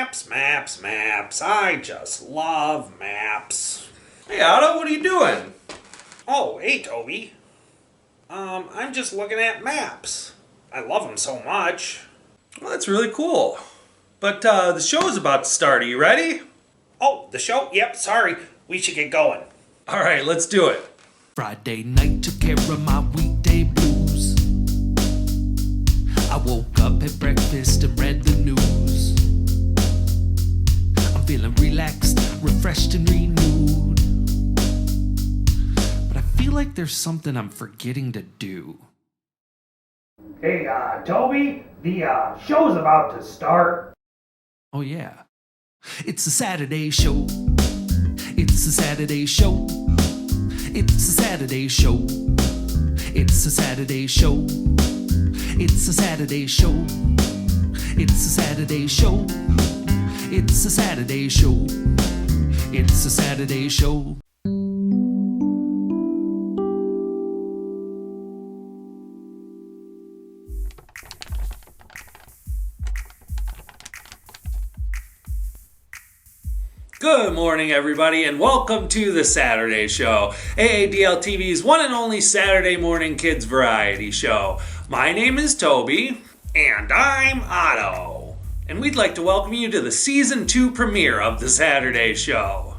Maps. I just love maps. Hey Otto, what are you doing? Oh, hey Toby. I'm just looking at maps. I love them so much. Well, that's really cool. But the show's about to start. Are you ready? Oh, the show? Yep, sorry. We should get going. All right, let's do it. Friday night took care of my weekday blues. I woke up, had breakfast, and read the news. I'm feeling relaxed, refreshed, and renewed. But I feel like there's something I'm forgetting to do. Hey, Toby, the show's about to start. Oh yeah, it's a Saturday show. It's a Saturday show. It's a Saturday show. It's a Saturday show. It's a Saturday show. It's a Saturday show. It's a Saturday show. It's a Saturday show. Good morning, everybody, and welcome to the Saturday Show, AADL TV's one and only Saturday morning kids variety show. My name is Toby. And I'm Otto. And we'd like to welcome you to the Season 2 premiere of the Saturday Show.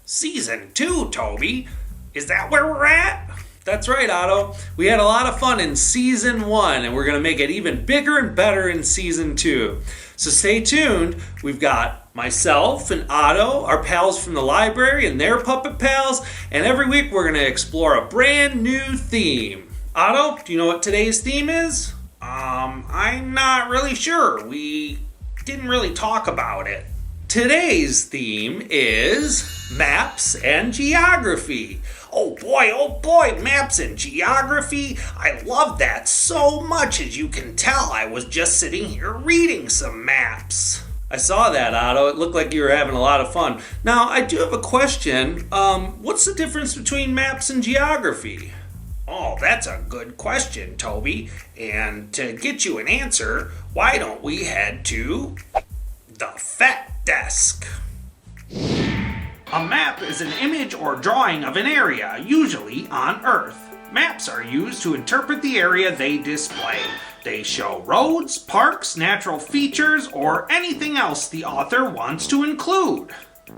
Season 2, Toby? Is that where we're at? That's right, Otto. We had a lot of fun in Season 1, and we're going to make it even bigger and better in Season 2. So stay tuned. We've got myself and Otto, our pals from the library, and their puppet pals, and every week we're going to explore a brand new theme. Otto, do you know what today's theme is? I'm not really sure. We didn't really talk about it. Today's theme is maps and geography. Oh boy, maps and geography. I love that so much. As you can tell, I was just sitting here reading some maps. I saw that, Otto. It looked like you were having a lot of fun. Now, I do have a question. What's the difference between maps and geography? Oh, that's a good question, Toby. And to get you an answer, why don't we head to the Fact Desk? A map is an image or drawing of an area, usually on Earth. Maps are used to interpret the area they display. They show roads, parks, natural features, or anything else the author wants to include.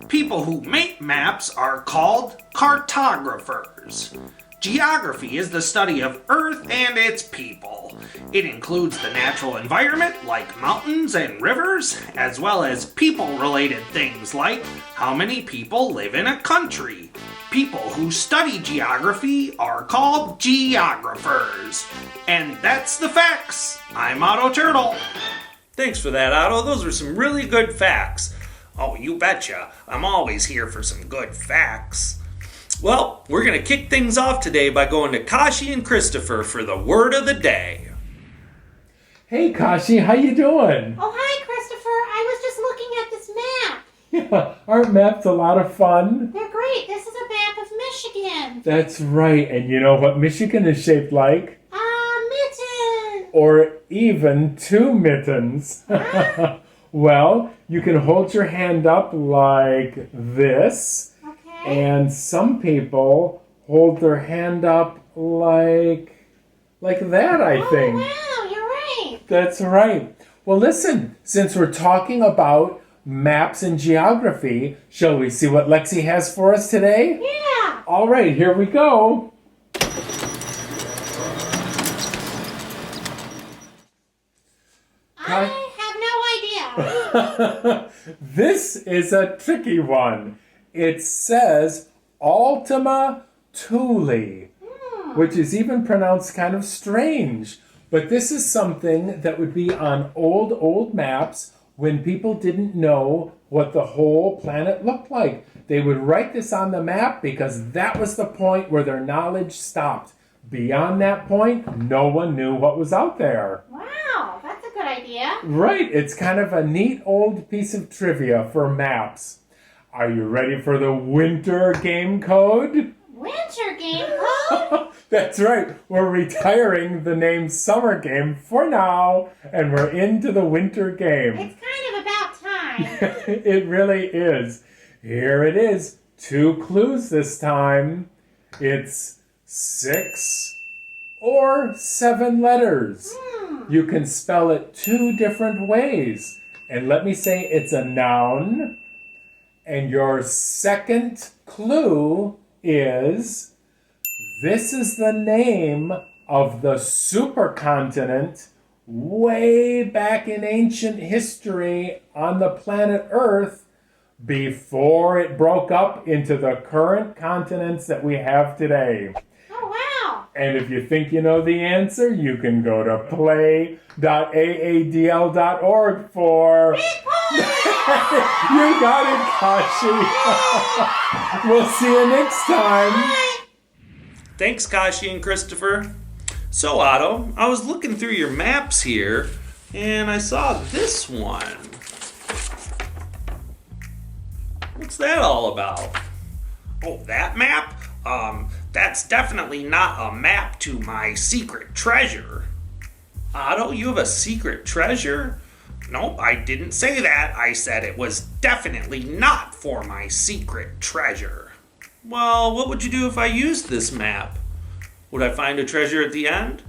People who make maps are called cartographers. Geography is the study of Earth and its people. It includes the natural environment, like mountains and rivers, as well as people-related things like how many people live in a country. People who study geography are called geographers. And that's the facts. I'm Otto Turtle. Thanks for that, Otto. Those were some really good facts. Oh, you betcha. I'm always here for some good facts. Well, we're going to kick things off today by going to Kashi and Christopher for the word of the day. Hey, Kashi, how you doing? Oh, hi, Christopher. I was just looking at this map. Yeah, aren't maps a lot of fun? They're great. This is a map of Michigan. That's right. And you know what Michigan is shaped like? Mitten. Or even two mittens. Huh? Well, you can hold your hand up like this. Okay. And some people hold their hand up like that, I think. Oh, wow, you're right. That's right. Well, listen, since we're talking about maps and geography, shall we see what Lexi has for us today? Yeah. All right, here we go. I have no idea. This is a tricky one. It says Ultima Thule, which is even pronounced kind of strange. But this is something that would be on old maps when people didn't know what the whole planet looked like. They would write this on the map because that was the point where their knowledge stopped. Beyond that point, no one knew what was out there. Wow, that's a good idea. Right, it's kind of a neat old piece of trivia for maps. Are you ready for the winter game code? Winter game code? That's right. We're retiring the name summer game for now, and we're into the winter game. It's kind of about time. It really is. Here it is. 2 clues this time. It's 6 or 7 letters. You can spell it 2 different ways. And let me say it's a noun. And your second clue is this is the name of the supercontinent way back in ancient history on the planet Earth before it broke up into the current continents that we have today. Oh, wow. And if you think you know the answer, you can go to play.aadl.org for... You got it, Kashi. We'll see you next time. Thanks, Kashi and Christopher. So, Otto, I was looking through your maps here, and I saw this one. What's that all about? Oh, that map? That's definitely not a map to my secret treasure. Otto, you have a secret treasure? Nope, I didn't say that. I said it was definitely not for my secret treasure. Well, what would you do if I used this map? Would I find a treasure at the end?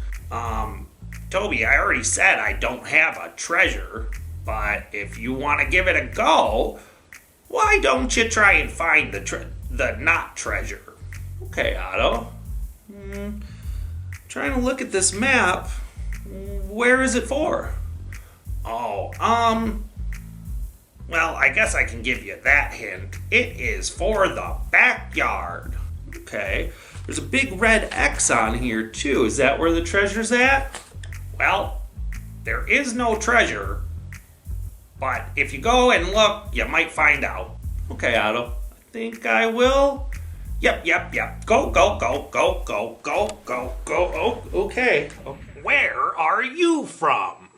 Toby, I already said I don't have a treasure, but if you want to give it a go, why don't you try and find the not treasure? Okay, Otto. Trying to look at this map. Where is it for? Oh, well, I guess I can give you that hint. It is for the backyard. Okay. There's a big red X on here, too. Is that where the treasure's at? Well, there is no treasure, but if you go and look, you might find out. Okay, Otto. I think I will. Yep. Go. Oh, okay. Where are you from?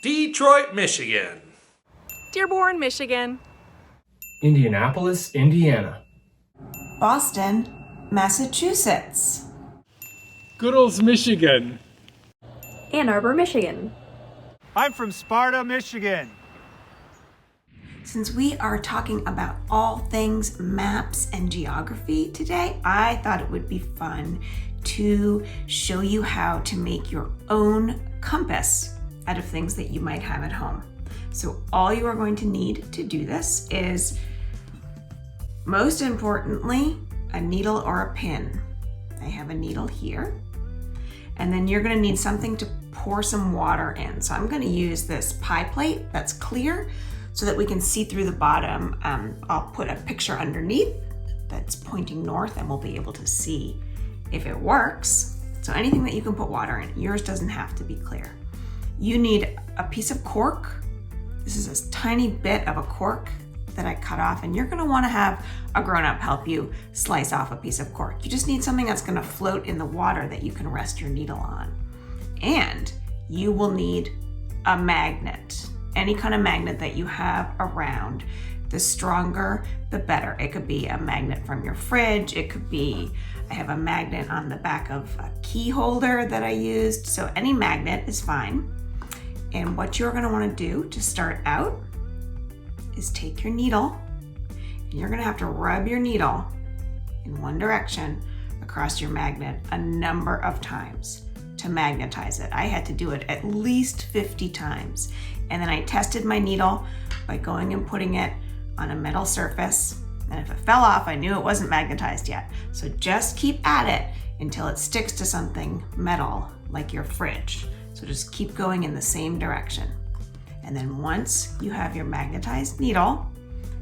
Detroit, Michigan. Dearborn, Michigan. Indianapolis, Indiana. Boston, Massachusetts. Goodles, Michigan. Ann Arbor, Michigan. I'm from Sparta, Michigan. Since we are talking about all things maps and geography today, I thought it would be fun to show you how to make your own compass out of things that you might have at home. So all you are going to need to do this is, most importantly, a needle or a pin. I have a needle here. And then you're going to need something to pour some water in. So I'm going to use this pie plate that's clear so that we can see through the bottom. I'll put a picture underneath that's pointing north and we'll be able to see if it works. So anything that you can put water in, yours doesn't have to be clear. You need a piece of cork. This is a tiny bit of a cork that I cut off, and you're gonna wanna have a grown-up help you slice off a piece of cork. You just need something that's gonna float in the water that you can rest your needle on. And you will need a magnet, any kind of magnet that you have around. The stronger, the better. It could be a magnet from your fridge. It could be, I have a magnet on the back of a key holder that I used. So any magnet is fine. And what you're gonna wanna do to start out is take your needle, and you're gonna have to rub your needle in one direction across your magnet a number of times to magnetize it. I had to do it at least 50 times. And then I tested my needle by going and putting it on a metal surface. And if it fell off, I knew it wasn't magnetized yet. So just keep at it until it sticks to something metal like your fridge. So just keep going in the same direction. And then once you have your magnetized needle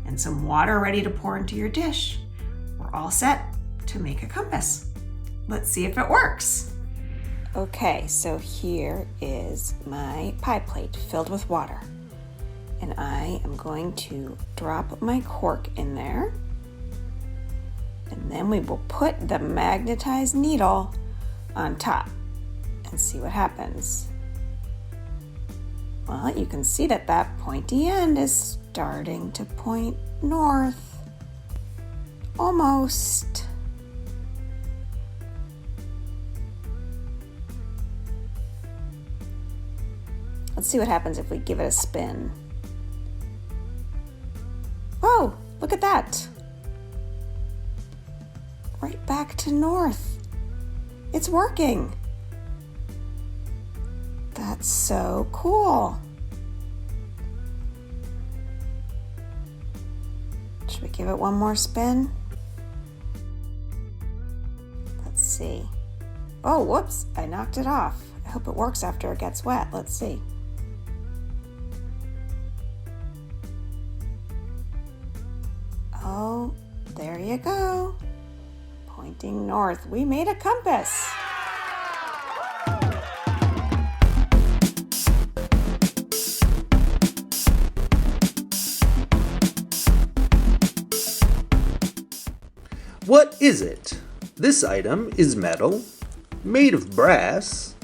and some water ready to pour into your dish, we're all set to make a compass. Let's see if it works. Okay, so here is my pie plate filled with water. And I am going to drop my cork in there. And then we will put the magnetized needle on top and see what happens. Well, you can see that that pointy end is starting to point north. Almost. Let's see what happens if we give it a spin. Look at that. Right back to north. It's working. That's so cool. Should we give it one more spin? Let's see. Oh, whoops, I knocked it off. I hope it works after it gets wet. Let's see. Oh, there you go. Pointing north. We made a compass. What is it? This item is metal, made of brass.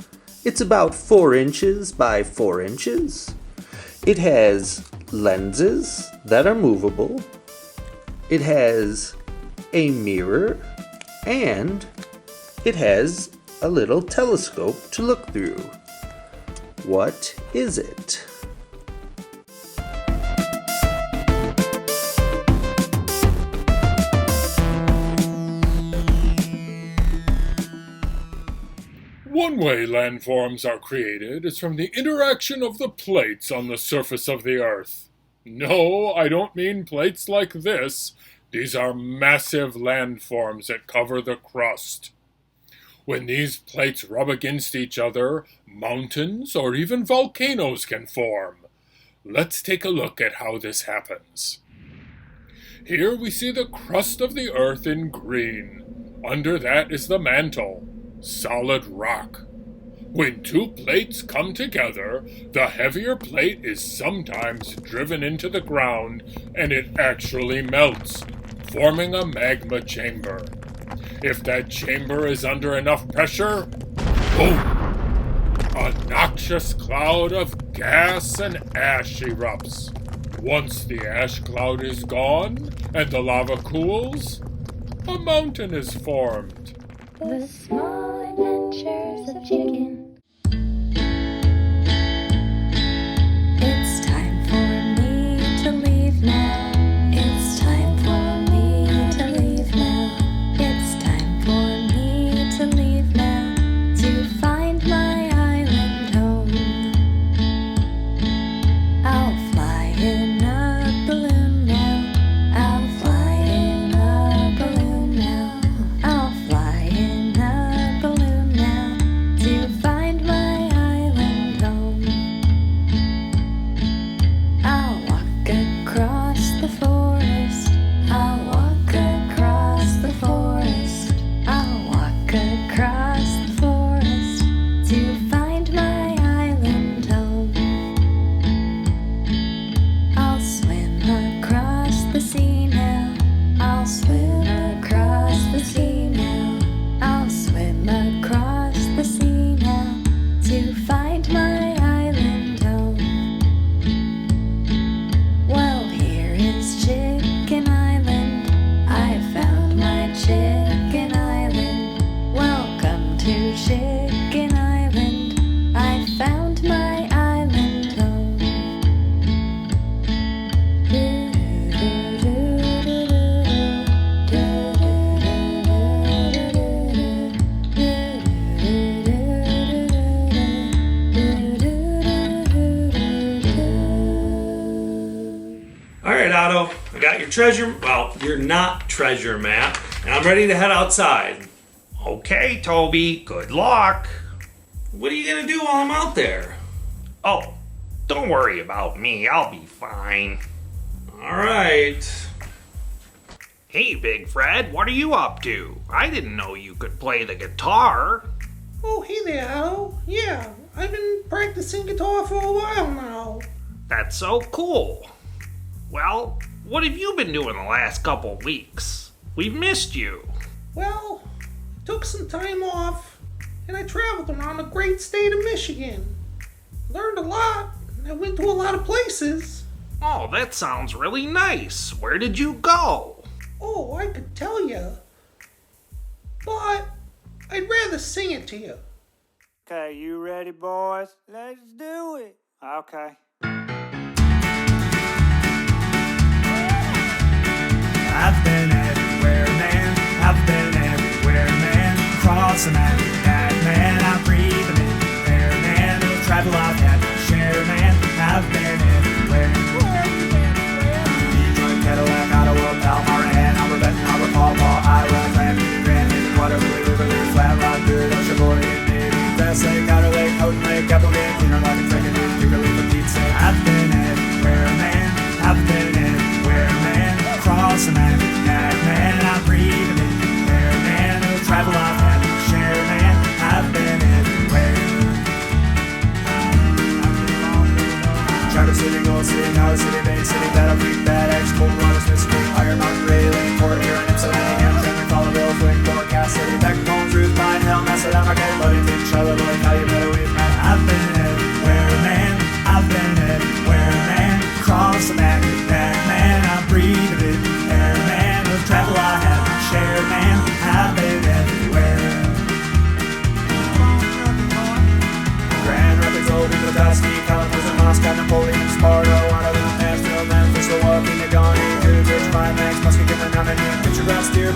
It's about 4 inches by 4 inches. It has lenses that are movable. It has a mirror, and it has a little telescope to look through. What is it? One way landforms are created is from the interaction of the plates on the surface of the Earth. No, I don't mean plates like this. These are massive landforms that cover the crust. When these plates rub against each other, mountains or even volcanoes can form. Let's take a look at how this happens. Here we see the crust of the Earth in green. Under that is the mantle, solid rock. When two plates come together, the heavier plate is sometimes driven into the ground and it actually melts, forming a magma chamber. If that chamber is under enough pressure, boom! A noxious cloud of gas and ash erupts. Once the ash cloud is gone and the lava cools, a mountain is formed. The small adventures of chicken. It's time for me to leave now. It's time for me to leave now. It's time for me to leave now to find my island home. I'll fly in a balloon now. I'll fly in a balloon now. I'll fly in a balloon now to find my island home. I'll walk across the forest. I'll walk across the forest. I'll walk across the forest to find my island home. I'll swim across the sea now. I'll swim across the sea now. I'll swim across the sea now to find my island home. Well, here is Chicken Island. I found my Chicken Island. Welcome to Chicken Island. I found my island home. All right, Otto, I got your treasure, well, your not treasure map, and I'm ready to head outside. Okay, Toby, good luck. What are you gonna do while I'm out there? Oh, don't worry about me. I'll be fine. All right. Hey, Big Fred, what are you up to? I didn't know you could play the guitar. Oh, hey there, Otto. Yeah, I've been practicing guitar for a while now. That's so cool. Well, what have you been doing the last couple weeks? We've missed you. Well, took some time off, and I traveled around the great state of Michigan. Learned a lot, and I went to a lot of places. Oh, that sounds really nice. Where did you go? Oh, I could tell you, but I'd rather sing it to you. Okay, you ready, boys? Let's do it. Okay.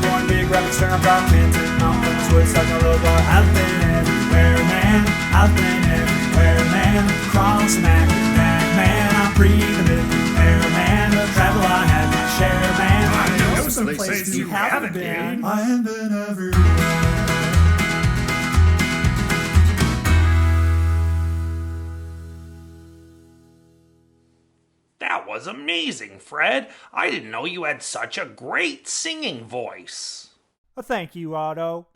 corn, big rapids, turnip, rock, mountain, mountains, Woodstock, no road bar. I've been everywhere, man. I've been everywhere, man. Cross Mac, back, man. I'm pretty good air, man. The travel I had my share, man. I know some places you haven't been. I have been everywhere. That was amazing, Fred. I didn't know you had such a great singing voice. Well, thank you, Otto.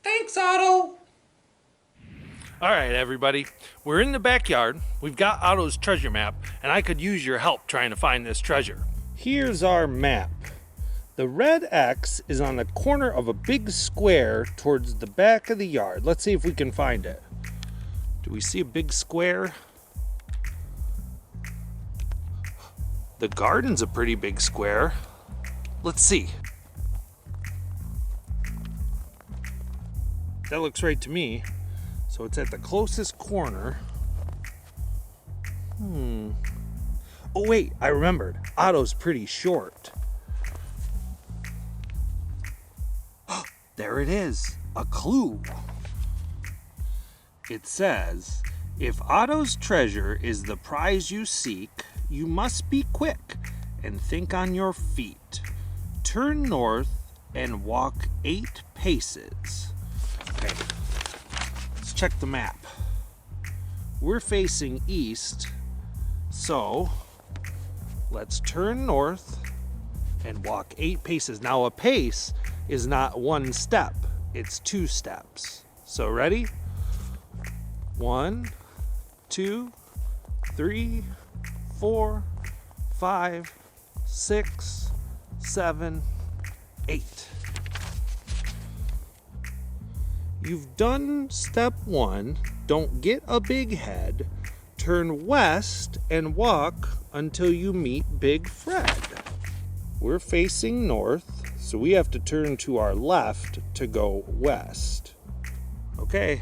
Thanks, Otto. All right, everybody. We're in the backyard. We've got Otto's treasure map, and I could use your help trying to find this treasure. Here's our map. The red X is on the corner of a big square towards the back of the yard. Let's see if we can find it. Do we see a big square? The garden's a pretty big square. Let's see. That looks right to me. So it's at the closest corner. Oh wait, I remembered. Otto's pretty short. There it is, a clue. It says, if Otto's treasure is the prize you seek, you must be quick and think on your feet. Turn north and walk 8 paces. Okay, let's check the map. We're facing east, so let's turn north and walk 8 paces. Now a pace is not 1 step, it's 2 steps. So ready? 1, 2, 3, 4, 5, 6, 7, 8. You've done step 1. Don't get a big head. Turn west and walk until you meet Big Fred. We're facing north, so we have to turn to our left to go west. Okay,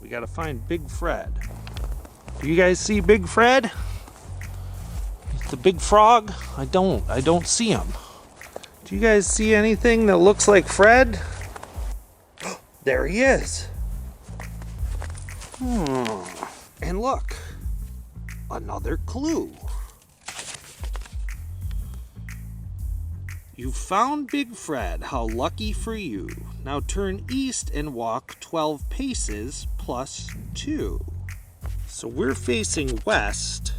we gotta find Big Fred. Do you guys see Big Fred? The big frog? I don't see him. Do you guys see anything that looks like Fred? There he is. And look, another clue. You found Big Fred. How lucky for you. Now turn east and walk 12 paces plus 2. So we're facing west.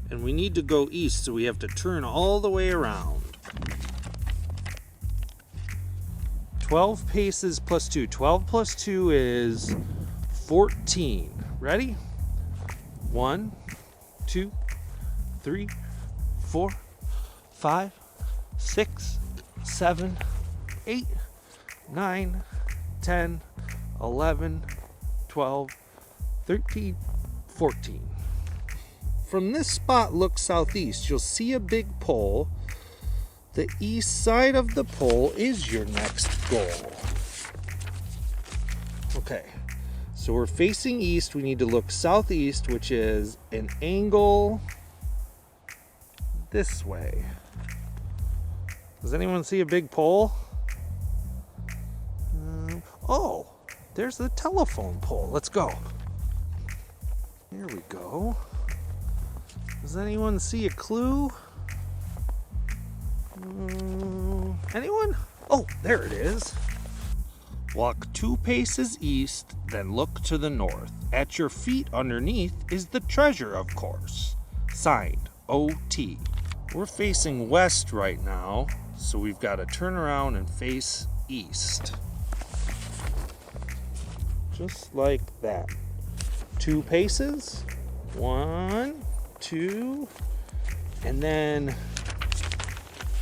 And we need to go east, so we have to turn all the way around. 12 paces plus 2. 12 plus 2 is 14. Ready? 1, 2, 3, 4, 5, 6, 7, 8, 9, 10, 11, 12, 13, 14. From this spot, look southeast. You'll see a big pole. The east side of the pole is your next goal. Okay, so we're facing east. We need to look southeast, which is an angle this way. Does anyone see a big pole? Oh, there's the telephone pole. Let's go. Here we go. Does anyone see a clue? Anyone? Oh, there it is. Walk 2 paces east, then look to the north. At your feet underneath is the treasure, of course. Signed, OT. We're facing west right now, so we've got to turn around and face east. Just like that. 2 paces. 1, 2, and then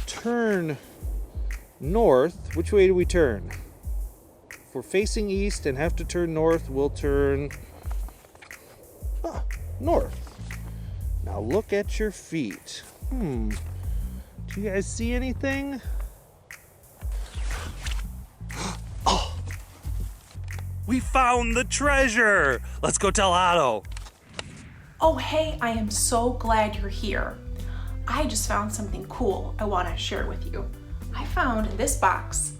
turn north. Which way do we turn? If we're facing east and have to turn north, we'll turn north. Now look at your feet. Do you guys see anything? Oh, we found the treasure. Let's go tell Otto. Oh, hey, I am so glad you're here. I just found something cool I want to share with you. I found this box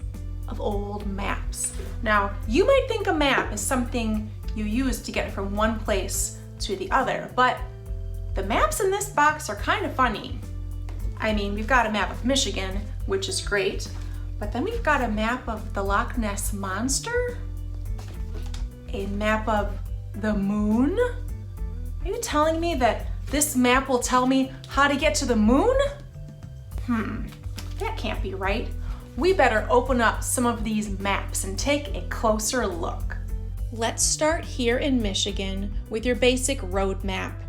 of old maps. Now, you might think a map is something you use to get from one place to the other, but the maps in this box are kind of funny. I mean, we've got a map of Michigan, which is great, but then we've got a map of the Loch Ness Monster, a map of the moon. Are you telling me that this map will tell me how to get to the moon? That can't be right. We better open up some of these maps and take a closer look. Let's start here in Michigan with your basic road map.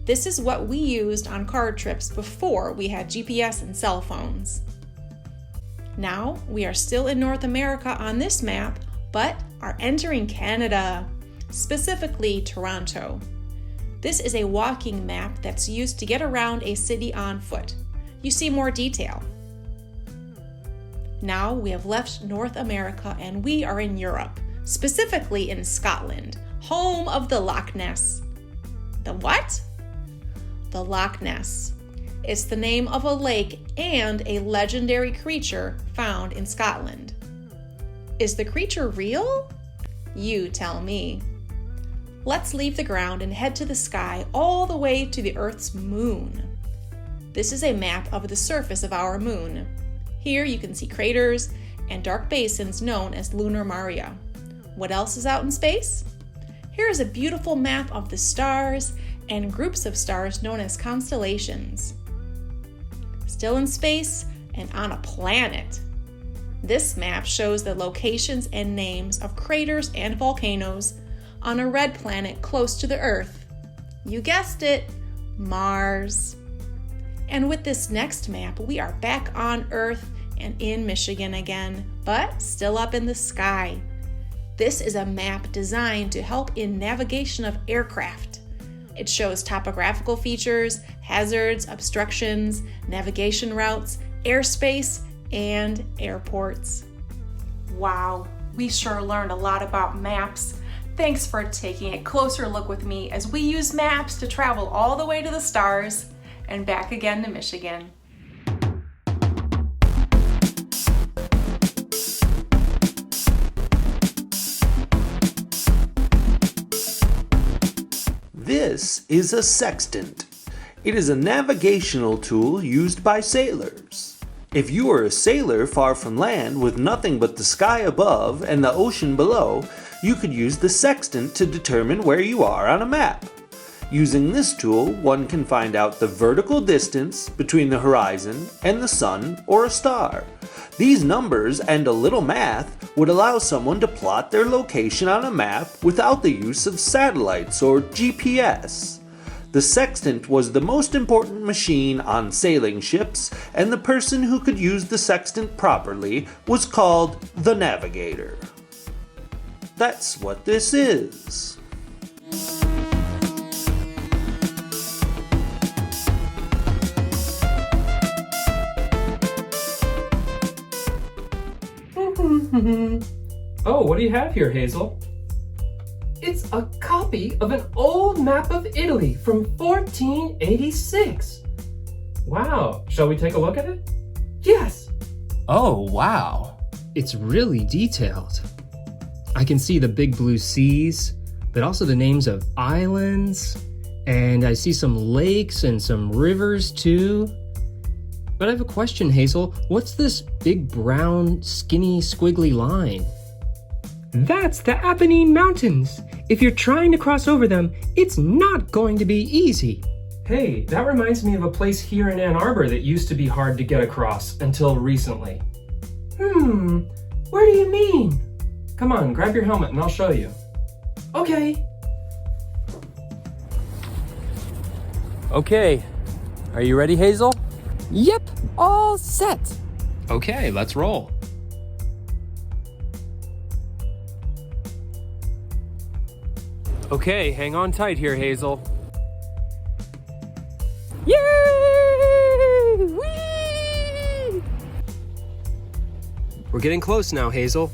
This is what we used on car trips before we had GPS and cell phones. Now we are still in North America on this map, but are entering Canada, specifically Toronto. This is a walking map that's used to get around a city on foot. You see more detail. Now we have left North America and we are in Europe, specifically in Scotland, home of the Loch Ness. The what? The Loch Ness. It's the name of a lake and a legendary creature found in Scotland. Is the creature real? You tell me. Let's leave the ground and head to the sky all the way to the Earth's moon. This is a map of the surface of our moon. Here you can see craters and dark basins known as lunar maria. What else is out in space? Here is a beautiful map of the stars and groups of stars known as constellations. Still in space and on a planet. This map shows the locations and names of craters and volcanoes on a red planet close to the Earth. You guessed it, Mars. And with this next map, we are back on Earth and in Michigan again, but still up in the sky. This is a map designed to help in navigation of aircraft. It shows topographical features, hazards, obstructions, navigation routes, airspace, and airports. Wow, we sure learned a lot about maps. Thanks for taking a closer look with me as we use maps to travel all the way to the stars and back again to Michigan. This is a sextant. It is a navigational tool used by sailors. If you are a sailor far from land with nothing but the sky above and the ocean below, you could use the sextant to determine where you are on a map. Using this tool, one can find out the vertical distance between the horizon and the sun or a star. These numbers and a little math would allow someone to plot their location on a map without the use of satellites or GPS. The sextant was the most important machine on sailing ships, and the person who could use the sextant properly was called the navigator. That's what this is. Oh, what do you have here, Hazel? It's a copy of an old map of Italy from 1486. Wow, shall we take a look at it? Yes! Oh, wow. It's really detailed. I can see the big blue seas, but also the names of islands, and I see some lakes and some rivers too. But I have a question, Hazel. What's this big brown, skinny, squiggly line? That's the Apennine Mountains. If you're trying to cross over them, it's not going to be easy. Hey, that reminds me of a place here in Ann Arbor that used to be hard to get across until recently. Where do you mean? Come on, grab your helmet and I'll show you. Okay. Okay, are you ready, Hazel? Yep, all set. Okay, let's roll. Okay, hang on tight here, Hazel. Yay! Whee! We're getting close now, Hazel.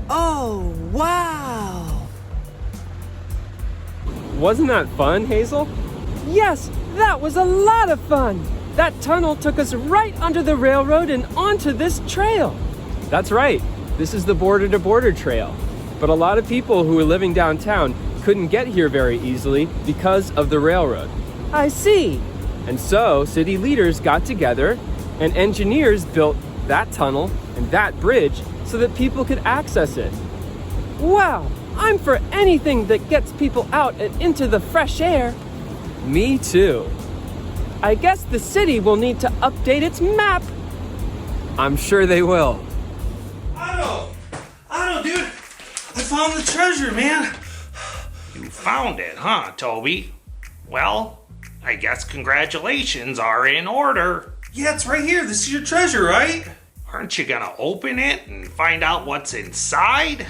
Oh, wow! Wasn't that fun, Hazel? Yes, that was a lot of fun! That tunnel took us right under the railroad and onto this trail. That's right. This is the border-to-border trail. But a lot of people who were living downtown couldn't get here very easily because of the railroad. I see. And so city leaders got together and engineers built that tunnel and that bridge so that people could access it. Wow, I'm for anything that gets people out and into the fresh air. Me too. I guess the city will need to update its map. I'm sure they will. Otto, dude, I found the treasure, man. You found it, huh, Toby? Well, I guess congratulations are in order. Yeah, it's right here. This is your treasure, right? Aren't you gonna open it and find out what's inside?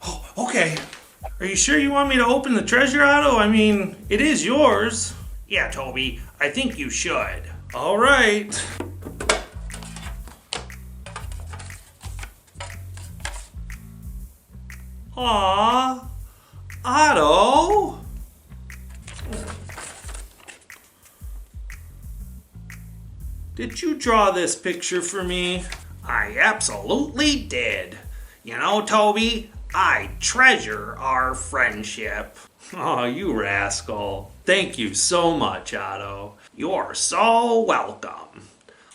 Oh, okay. Are you sure you want me to open the treasure, Otto? I mean, it is yours. Yeah, Toby, I think you should. All right. Aw, Otto. Did you draw this picture for me? I absolutely did. You know, Toby, I treasure our friendship. Oh, you rascal. Thank you so much, Otto. You're so welcome.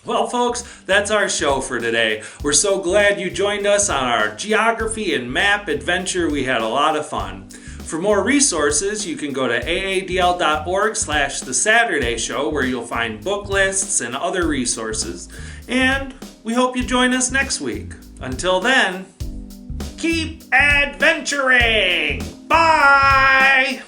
Well, folks, that's our show for today. We're so glad you joined us on our geography and map adventure. We had a lot of fun. For more resources, you can go to aadl.org/The Saturday Show, where you'll find book lists and other resources. And we hope you join us next week. Until then, keep adventuring! Bye!